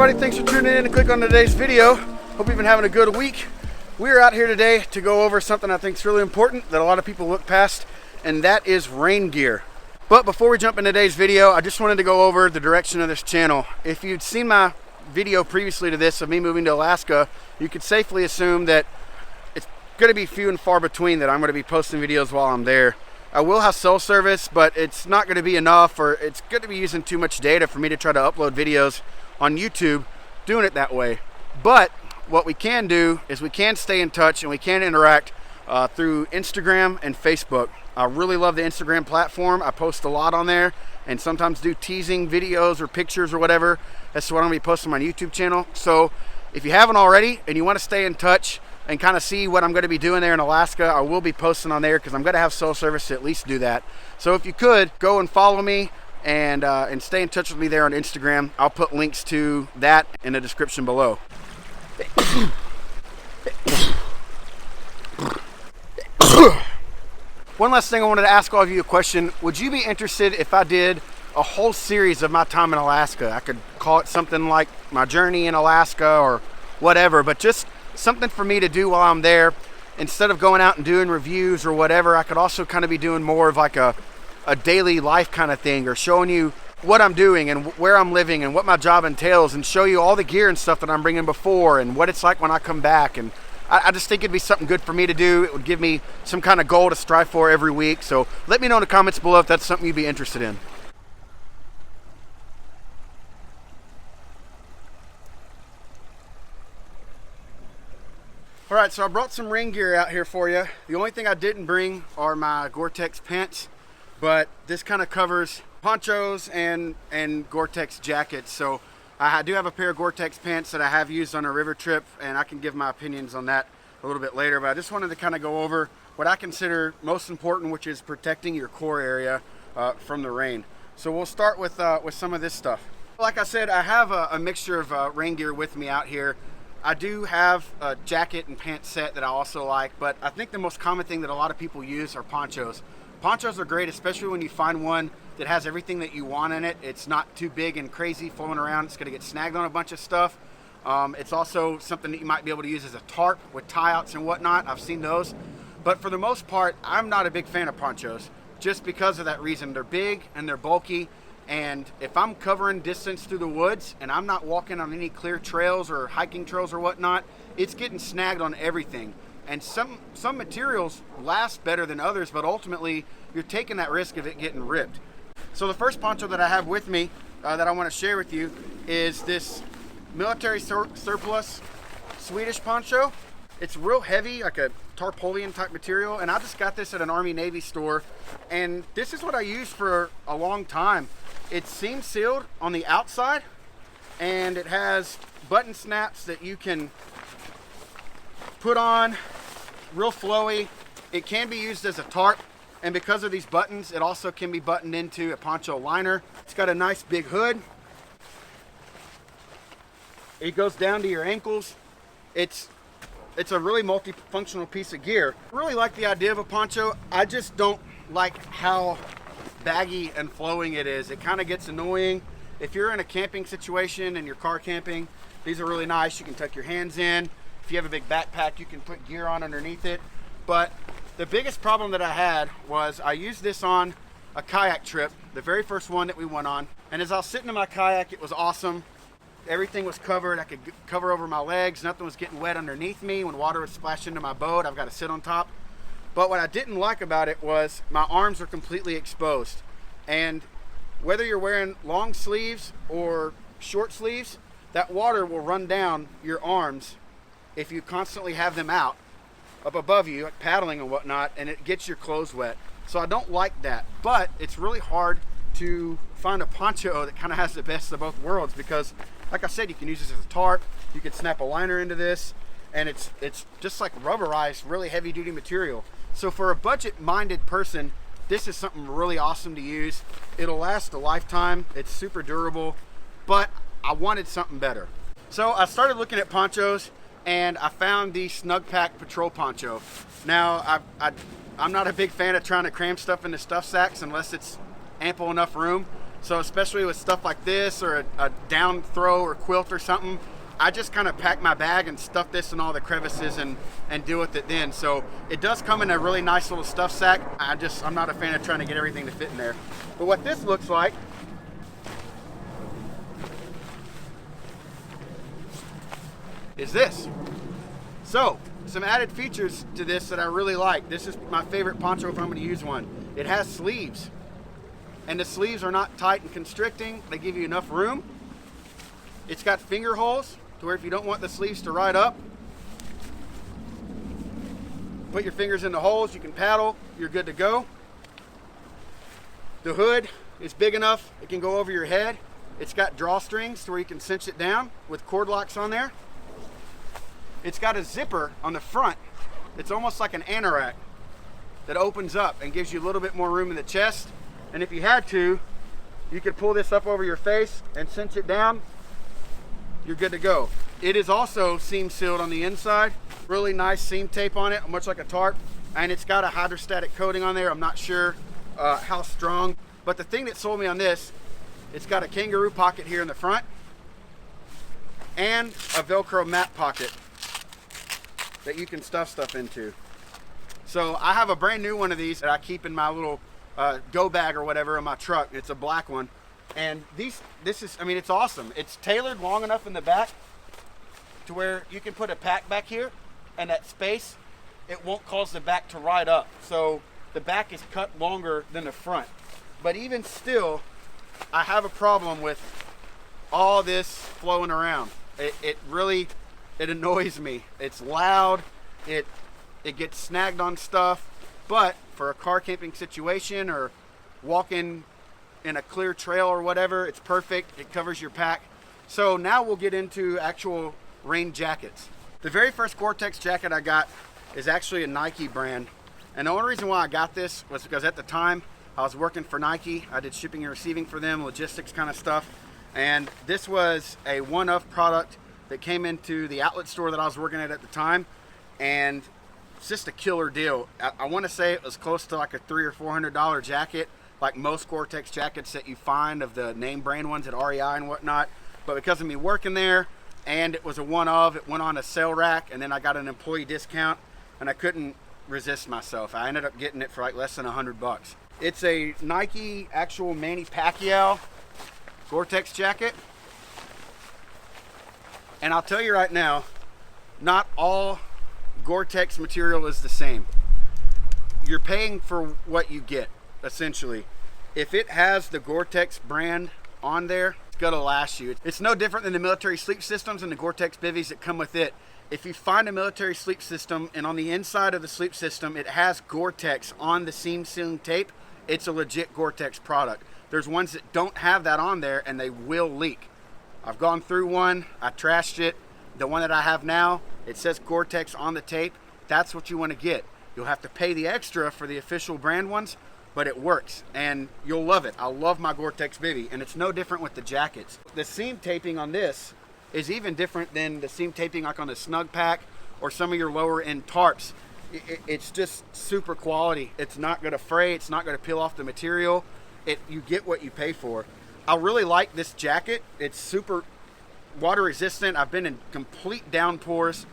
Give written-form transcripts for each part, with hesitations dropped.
everybody, thanks for tuning in and click on today's video. Hope you've been having a good week. We're out here today to go over something I think is really important that a lot of people look past, and that is rain gear. But before we jump into today's video, I just wanted to go over the direction of this channel. If you'd seen my video previously to this of me moving to Alaska, you could safely assume that it's going to be few and far between that I'm going to be posting videos while I'm there. I will have cell service, but it's not going to be enough, or it's going to be using too much data for me to try to upload videos on YouTube doing it that way. But what we can do is we can stay in touch and we can interact through Instagram and Facebook. I really love the Instagram platform. I post a lot on there and sometimes do teasing videos or pictures or whatever. That's what I'm going to be posting on my YouTube channel. So if you haven't already and you want to stay in touch and kind of see what I'm going to be doing there in Alaska, I will be posting on there because I'm going to have cell service to at least do that. So if you could, go and follow me and stay in touch with me there on Instagram. I'll put links to that in the description below. One last thing, I wanted to ask all of you a question. Would you be interested if I did a whole series of my time in Alaska? I could call it something like my journey in Alaska or whatever, but just something for me to do while I'm there. Instead of going out and doing reviews or whatever, I could also kind of be doing more of like a daily life kind of thing, or showing you what I'm doing and where I'm living and what my job entails, and show you all the gear and stuff that I'm bringing before and what it's like when I come back. And I just think it'd be something good for me to do. It would give me some kind of goal to strive for every week. So let me know in the comments below if that's something you'd be interested in. All right, so I brought some rain gear out here for you. The only thing I didn't bring are my gore-tex pants, but this kind of covers ponchos and gore-tex jackets. So I do have a pair of gore-tex pants that I have used on a river trip, and I can give my opinions on that a little bit later. But I just wanted to kind of go over what I consider most important, which is protecting your core area from the rain. So we'll start with some of this stuff. Like I said, I have a mixture of rain gear with me out here. I do have a jacket and pants set that I also like, but I think the most common thing that a lot of people use are ponchos. Ponchos are great, especially when you find one that has everything that you want in it. It's not too big and crazy flowing around. It's going to get snagged on a bunch of stuff. It's also something that you might be able to use as a tarp with tie-outs and whatnot. I've seen those. But for the most part, I'm not a big fan of ponchos just because of that reason. They're big and they're bulky. And if I'm covering distance through the woods and I'm not walking on any clear trails or hiking trails or whatnot, it's getting snagged on everything. And some materials last better than others, but ultimately you're taking that risk of it getting ripped. So the first poncho that I have with me that I want to share with you is this military surplus Swedish poncho. It's real heavy, like a tarpaulin type material, and I just got this at an Army Navy store, and this is what I used for a long time. It's seam sealed on the outside, and it has button snaps that you can put on, real flowy. It can be used as a tarp, and because of these buttons, it also can be buttoned into a poncho liner. It's got a nice big hood. It goes down to your ankles. It's a really multifunctional piece of gear. I really like the idea of a poncho. I just don't like how baggy and flowing it is. It kind of gets annoying. If you're in a camping situation and you're car camping, these are really nice. You can tuck your hands in. If you have a big backpack, you can put gear on underneath it. But the biggest problem that I had was I used this on a kayak trip, the very first one that we went on. And as I was sitting in my kayak, it was awesome. Everything was covered. I could cover over my legs. Nothing was getting wet underneath me. When water would splash into my boat, I've got to sit on top. But what I didn't like about it was my arms are completely exposed. And whether you're wearing long sleeves or short sleeves, that water will run down your arms if you constantly have them out up above you, like paddling and whatnot, and it gets your clothes wet. So I don't like that. But it's really hard to find a poncho that kind of has the best of both worlds, because like I said, you can use this as a tarp, you can snap a liner into this, and it's just like rubberized, really heavy duty material. So for a budget minded person, this is something really awesome to use. It'll last a lifetime. It's super durable, but I wanted something better. So I started looking at ponchos, and I found the SnugPak Patrol Poncho. Now, I'm not a big fan of trying to cram stuff into stuff sacks unless it's ample enough room. So especially with stuff like this or a down throw or quilt or something, I just kind of pack my bag and stuff this in all the crevices and deal with it then. So it does come in a really nice little stuff sack. I'm not a fan of trying to get everything to fit in there. But what this looks like is this. So some added features to this that I really like. This is my favorite poncho if I'm going to use one. It has sleeves, and the sleeves are not tight and constricting. They give you enough room. It's got finger holes to where if you don't want the sleeves to ride up, put your fingers in the holes, you can paddle, you're good to go. The hood is big enough, it can go over your head. It's got drawstrings to where you can cinch it down with cord locks on there. It's got a zipper on the front. It's almost like an anorak that opens up and gives you a little bit more room in the chest. And if you had to, you could pull this up over your face and cinch it down. You're good to go. It is also seam sealed on the inside. Really nice seam tape on it, much like a tarp. And it's got a hydrostatic coating on there. I'm not sure how strong. But the thing that sold me on this, it's got a kangaroo pocket here in the front and a Velcro mat pocket that you can stuff stuff into. So I have a brand new one of these that I keep in my little go bag or whatever in my truck. It's a black one. And this is, I mean, it's awesome. It's tailored long enough in the back to where you can put a pack back here, and that space, it won't cause the back to ride up. So the back is cut longer than the front. But even still, I have a problem with all this flowing around. It really annoys me. It's loud, it gets snagged on stuff, but for a car camping situation or walking in a clear trail or whatever, it's perfect. It covers your pack. So now we'll get into actual rain jackets. The very first Gore-Tex jacket I got is actually a Nike brand. And the only reason why I got this was because at the time I was working for Nike. I did shipping and receiving for them, logistics kind of stuff. And this was a one-of product that came into the outlet store that I was working at the time. And it's just a killer deal. I want to say it was close to like a $300 or $400 jacket, like most Gore-Tex jackets that you find of the name brand ones at REI and whatnot. But because of me working there, and it was a one-of, it went on a sale rack, and then I got an employee discount, and I couldn't resist myself. I ended up getting it for like less than $100. It's a Nike actual Manny Pacquiao Gore-Tex jacket. And I'll tell you right now, not all Gore-Tex material is the same. You're paying for what you get, essentially. If it has the Gore-Tex brand on there, it's gonna last you. It's no different than the military sleep systems and the Gore-Tex bivvies that come with it. If you find a military sleep system and on the inside of the sleep system it has Gore-Tex on the seam sealing tape, it's a legit Gore-Tex product. There's ones that don't have that on there and they will leak. I've gone through one, I trashed it. The one that I have now, it says Gore-Tex on the tape. That's what you want to get. You'll have to pay the extra for the official brand ones, but it works and you'll love it. I love my Gore-Tex bivvy, and it's no different with the jackets. The seam taping on this is even different than the seam taping like on a SnugPak or some of your lower end tarps. It's just super quality. It's not going to fray. It's not going to peel off the material. You get what you pay for. I really like this jacket. It's super water resistant. I've been in complete downpours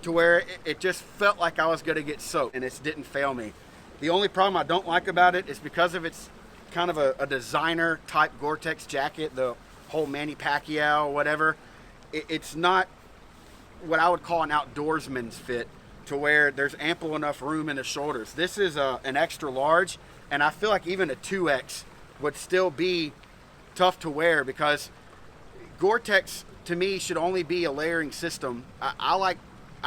to where it just felt like I was going to get soaked, and it didn't fail me. The only problem I don't like about it is because of its kind of a designer type Gore-Tex jacket, the whole Manny Pacquiao or whatever. It's not what I would call an outdoorsman's fit, to where there's ample enough room in the shoulders. This is an extra large, and I feel like even a 2X would still be tough to wear, because Gore-Tex to me should only be a layering system. I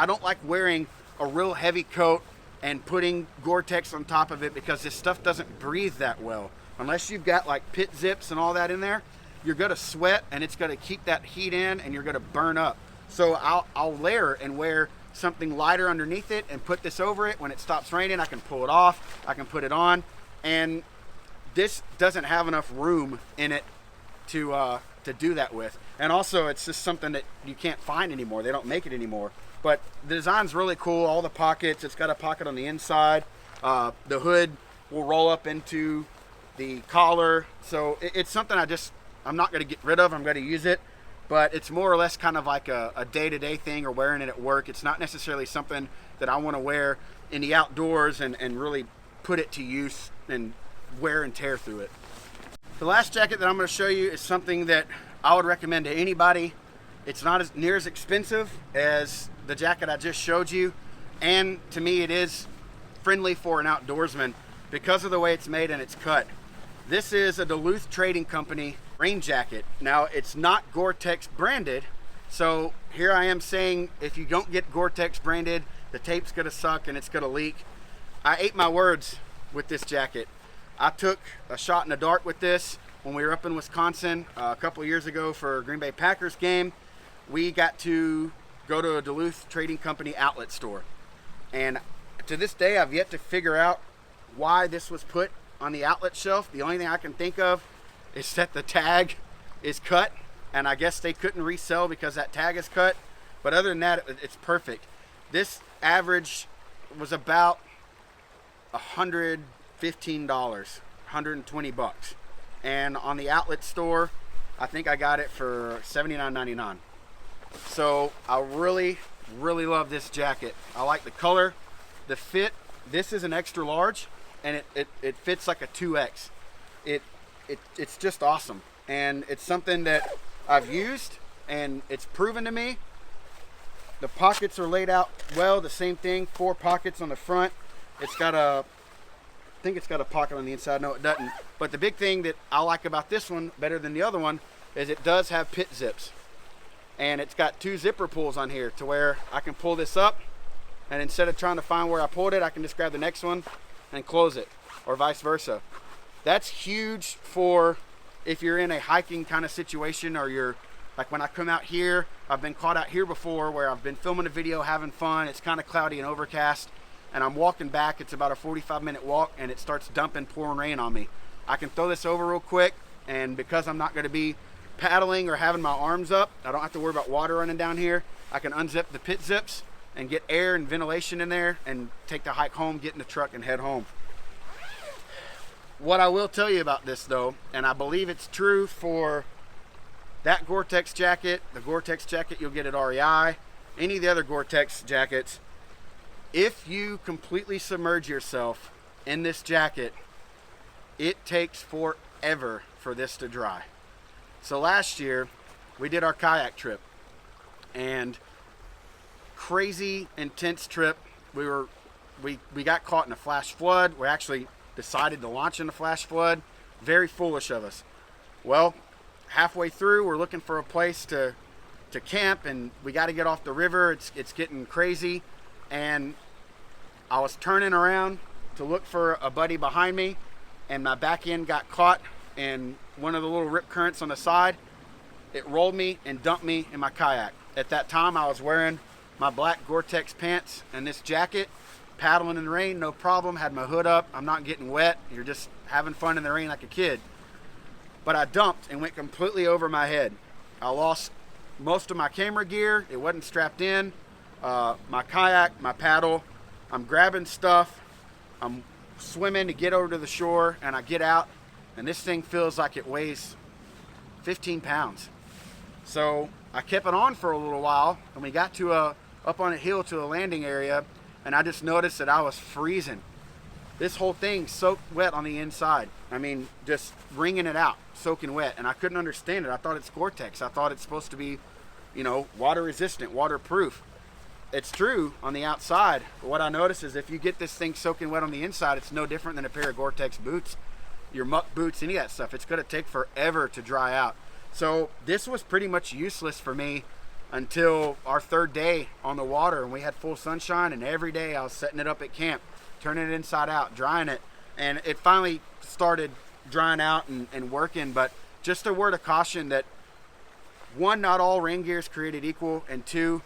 don't like wearing a real heavy coat and putting Gore-Tex on top of it, because this stuff doesn't breathe that well. Unless you've got like pit zips and all that in there, you're gonna sweat and it's gonna keep that heat in and you're gonna burn up. So I'll layer and wear something lighter underneath it and put this over it. When it stops raining, I can pull it off, I can put it on, and this doesn't have enough room in it to do that with. And also it's just something that you can't find anymore. They don't make it anymore. But the design's really cool. All the pockets, it's got a pocket on the inside. The hood will roll up into the collar. So it's something I'm not going to get rid of. I'm going to use it, but it's more or less kind of like a day-to-day thing, or wearing it at work. It's not necessarily something that I want to wear in the outdoors and really put it to use and wear and tear through it. The last jacket that I'm going to show you is something that I would recommend to anybody. It's not near as expensive as the jacket I just showed you, and to me it is friendly for an outdoorsman because of the way it's made and it's cut. This is a Duluth Trading Company rain jacket. Now, it's not Gore-Tex branded, so here I am saying if you don't get Gore-Tex branded, the tape's gonna suck and it's gonna leak. I ate my words with this jacket. I took a shot in the dark with this when we were up in Wisconsin a couple years ago for a Green Bay Packers game. We got to go to a Duluth Trading Company outlet store, and to this day I've yet to figure out why this was put on the outlet shelf. The only thing I can think of is that the tag is cut, and I guess they couldn't resell because that tag is cut. But other than that, it's perfect. This average was about $115, 120 bucks, and on the outlet store I think I got it for $79.99. So I really love this jacket. I like the color, the fit. This is an extra large, and it fits like a 2X. It's just awesome, and it's something that I've used and it's proven to me. The pockets are laid out well, the same thing, 4 pockets on the front. It's got I think it's got a pocket on the inside. No, it doesn't. But the big thing that I like about this one better than the other one is it does have pit zips, and it's got 2 zipper pulls on here to where I can pull this up, and instead of trying to find where I pulled it, I can just grab the next one and close it, or vice versa. That's huge for if you're in a hiking kind of situation, or you're like when I come out here. I've been caught out here before where I've been filming a video, having fun. It's kind of cloudy and overcast, and I'm walking back. It's about a 45-minute walk, and it starts pouring rain on me. I can throw this over real quick, and because I'm not going to be paddling or having my arms up, I don't have to worry about water running down here. I can unzip the pit zips and get air and ventilation in there and take the hike home, get in the truck, and head home. What I will tell you about this though, and I believe it's true for that Gore-Tex jacket, the Gore-Tex jacket you'll get at REI, any of the other Gore-Tex jackets, if you completely submerge yourself in this jacket, it takes forever for this to dry. So last year we did our kayak trip, and crazy intense trip. We got caught in a flash flood. We actually decided to launch in a flash flood. Very foolish of us. Well, halfway through, we're looking for a place to camp, and we got to get off the river. It's getting crazy, and I was turning around to look for a buddy behind me, and my back end got caught in one of the little rip currents on the side. It rolled me and dumped me in my kayak. At that time, I was wearing my black Gore-Tex pants and this jacket, paddling in the rain, no problem. Had my hood up. I'm not getting wet. You're just having fun in the rain like a kid. But I dumped and went completely over my head. I lost most of my camera gear. It wasn't strapped in. My kayak, my paddle. I'm grabbing stuff. I'm swimming to get over to the shore, and I get out, and this thing feels like it weighs 15 pounds. So I kept it on for a little while, and we got to up on a hill to a landing area, and I just noticed that I was freezing. This whole thing soaked wet on the inside. I mean, just wringing it out, soaking wet, and I couldn't understand it. I thought it's Gore-Tex. I thought it's supposed to be, water resistant, waterproof. It's true on the outside, but what I noticed is if you get this thing soaking wet on the inside, it's no different than a pair of Gore-Tex boots, your muck boots, any of that stuff. It's going to take forever to dry out. So this was pretty much useless for me until our 3rd day on the water, and we had full sunshine, and every day I was setting it up at camp, turning it inside out, drying it, and it finally started drying out and working. But just a word of caution that 1, not all rain gear is created equal, and 2,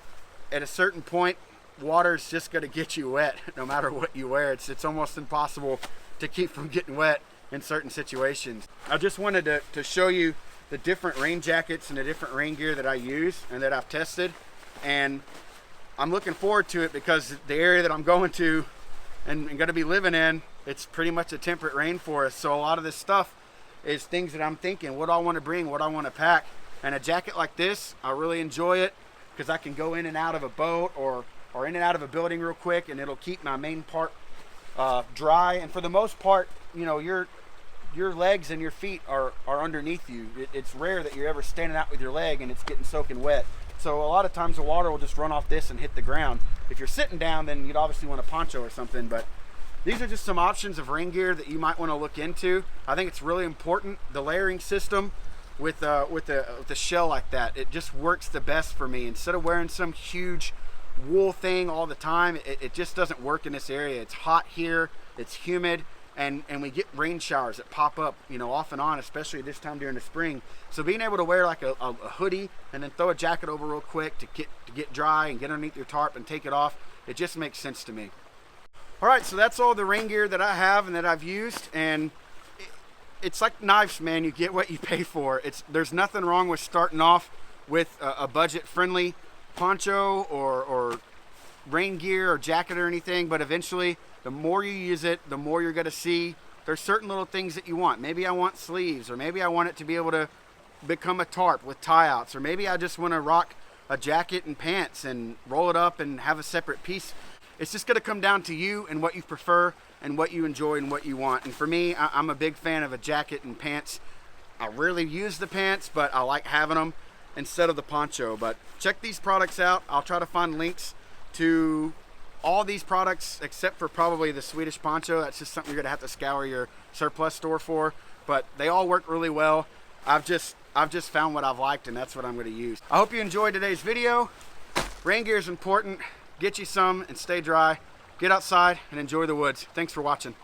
at a certain point, water is just going to get you wet no matter what you wear. It's almost impossible to keep from getting wet in certain situations. I just wanted to show you the different rain jackets and the different rain gear that I use and that I've tested, and I'm looking forward to it because the area that I'm going to and going to be living in, it's pretty much a temperate rainforest. So a lot of this stuff is things that I'm thinking, what do I want to bring, what I want to pack. And a jacket like this, I really enjoy it because I can go in and out of a boat or in and out of a building real quick, and it'll keep my main part dry. And for the most part, you know, your legs and your feet are underneath you. It's rare that you're ever standing out with your leg and it's getting soaking wet. So a lot of times the water will just run off this and hit the ground. If you're sitting down, then you'd obviously want a poncho or something, but these are just some options of rain gear that you might want to look into. I think it's really important, the layering system with a shell like that. It just works the best for me. Instead of wearing some huge wool thing all the time, it just doesn't work in this area. It's hot here, it's humid, and we get rain showers that pop up, you know, off and on, especially this time during the spring. So being able to wear like a hoodie and then throw a jacket over real quick to get dry and get underneath your tarp and take it off, it just makes sense to me. All right, so that's all the rain gear that I have and that I've used, and it's like knives, man. You get what you pay for. There's nothing wrong with starting off with a budget-friendly poncho or rain gear or jacket or anything, but eventually the more you use it, the more you're going to see there's certain little things that you want. Maybe I want sleeves, or maybe I want it to be able to become a tarp with tie-outs, or maybe I just want to rock a jacket and pants and roll it up and have a separate piece. It's just going to come down to you and what you prefer and what you enjoy and what you want. And for me, I'm a big fan of a jacket and pants. I rarely use the pants, but I like having them instead of the poncho. But check these products out. I'll try to find links to all these products except for probably the Swedish poncho. That's just something you're gonna have to scour your surplus store for, but they all work really well. I've just found what I've liked, and that's what I'm gonna use. I hope you enjoyed today's video. Rain gear is important. Get you some and stay dry. Get outside and enjoy the woods. Thanks for watching.